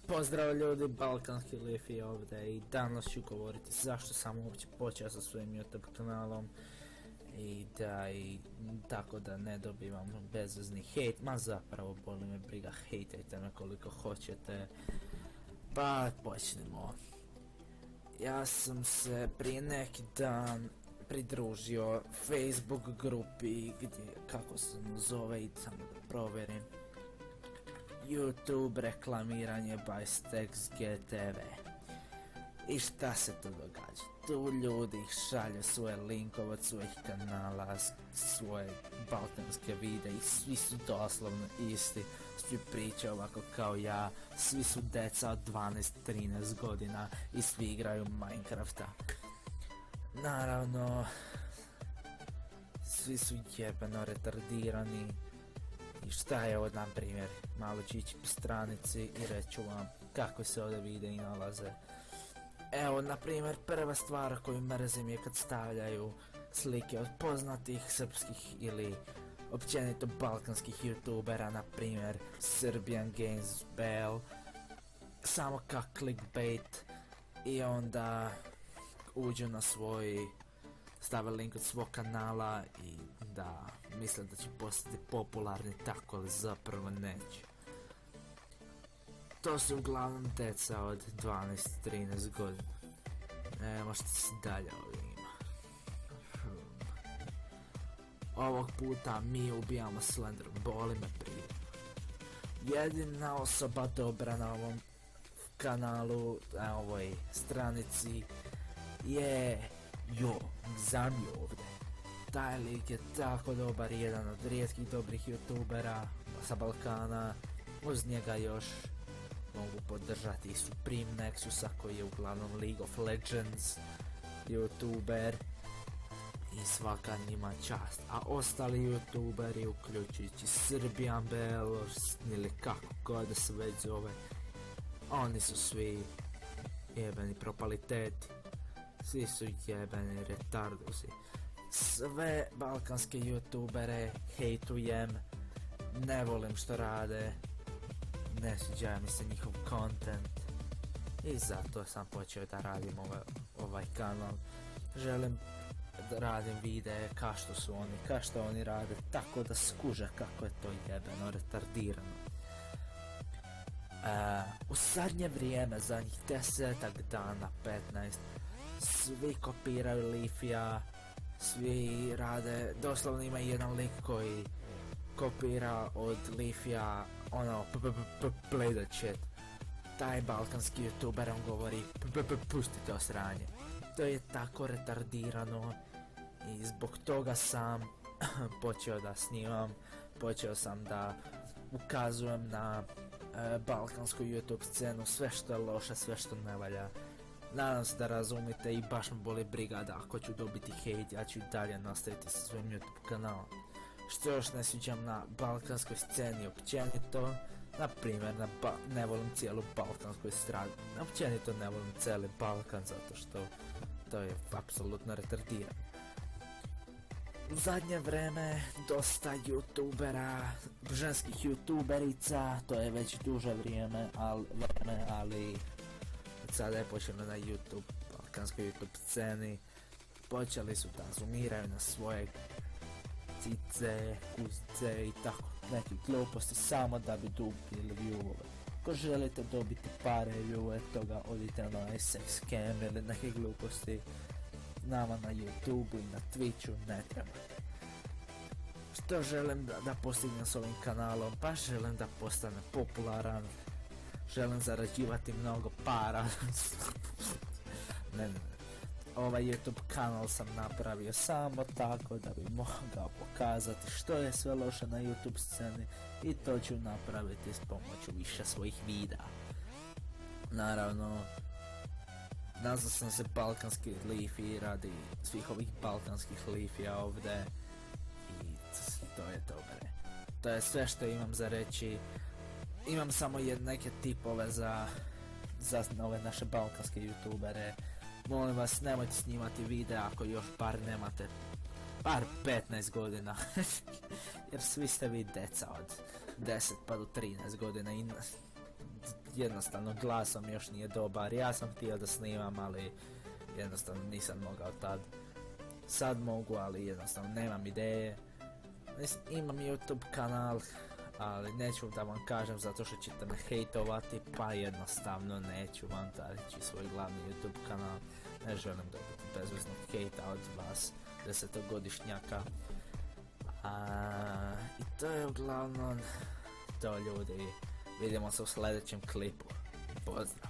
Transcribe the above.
Pozdrav ljudi, Balkanski Lifi ovdje i danas ću govoriti zašto sam uopće počeo sa svojim YouTube kanalom i tako da ne dobivam bezvezni hejt, ma zapravo boli me briga, hejtajte me koliko hoćete. Pa počnemo. Ja sam se prije neki dan pridružio Facebook grupi gdje, kako se zove, i samo da provjerim, YouTube reklamiranje by Stacks GTV. I šta se tu događa? Tu ljudi šalju svoje linkove od svojih kanala, svoje balkanske videe i svi su doslovno isti. Svi pričaju ovako kao ja, svi su deca od 12-13 godina i svi igraju Minecrafta. Naravno, svi su jebeno retardirani. I šta je ovo, na primjer, malo ću ići po stranici i reću vam kako se ovdje videi nalaze. Evo, na primjer, prva stvar koju mrzim je kad stavljaju slike od poznatih srpskih ili općenito balkanskih youtubera, na primjer Serbian Games Bell, samo kao clickbait, i onda uđu na svoj, stave link od svog kanala i da misle da će postati popularni, tako ali zapravo neće. To su uglavnom deca od 12-13 godina. Možete se dalje ovdje ima. Ovog puta mi ubijamo Slenderom, boli me prije. Jedina osoba dobra na ovom kanalu, na ovoj stranici je Zami ovdje. Taj lik je tako dobar, jedan od rijetkih dobrih youtubera sa Balkana. Uz njega još mogu podržati Supreme Nexusa, koji je uglavnom League of Legends youtuber, i svaka njima čast. A ostali youtuberi, uključujući Serbian Bell ili kako god da se već zove, oni su svi jebeni propaliteti. Svi su jebeni retardusi. Sve balkanske youtubere hejtujem, ne volim što rade, ne sviđa mi se njihov content i zato sam počeo da radim ovaj kanal. Želim da radim videe kao što oni rade, tako da skuže kako je to jebeno retardirano. U zadnje vrijeme, zadnjih 10 dana, 15, svi kopiraju Lifija, svi rade, doslovno ima jedan lik koji kopira od Lifija ono play the shit. Taj balkanski youtuber, on govori pusti to sranje. To je tako retardirano i zbog toga sam počeo da snimam, počeo sam da ukazujem na balkansku YouTube scenu, sve što je loše, sve što ne valja. Nadam se da razumite i baš me boli briga da ako ću dobiti hejt, ja ću i dalje nastaviti sa svojim YouTube kanalom. Što još ne sviđam na balkanskoj sceni općenito, na primjer ne volim cijelu balkansku stranu, općenito ne volim cijeli Balkan zato što to je apsolutno retardirano. U zadnje vreme dosta youtubera, ženskih youtuberica, to je već duže vrijeme, ali sada je počelo na YouTube, balkanskoj YouTube sceni, počeli su da zoomiraju na svoje cice, kuzice i tako neke gluposti samo da bi dobili viewove. Ako želite dobiti pare viewove toga, odite na sex cam ili neke gluposti. Nama na YouTube i na Twitchu ne treba. Što želim da postignem s ovim kanalom? Pa želim da postane popularan, želim zarađivati mnogo para. ne. Ovaj YouTube kanal sam napravio samo tako da bi mogao pokazati što je sve loše na YouTube sceni, i to ću napraviti s pomoću više svojih videa. Naravno, nazvao sam se Balkanski Lifi radi svih ovih balkanskih Lifija ovdje i to je to. To je sve što imam za reći. Imam samo neke tipove za ove naše balkanske youtubere. Molim vas, nemojte snimati videa ako još nemate 15 godina. Jer svi ste vi deca od 10 pa do 13 godina i jednostavno glasom još nije dobar. Ja sam htio da snimam, ali jednostavno nisam mogao tad. Sad mogu, ali jednostavno nemam ideje. Imam YouTube kanal, ali neću da vam kažem zato što ćete me hejtovati, pa jednostavno neću vam reći svoj glavni YouTube kanal. Ne želim dobiti bezveznog hejta od vas, 10-godišnjaka. I to je uglavnom to, ljudi. Vidimo se u sljedećem klipu. Pozdrav!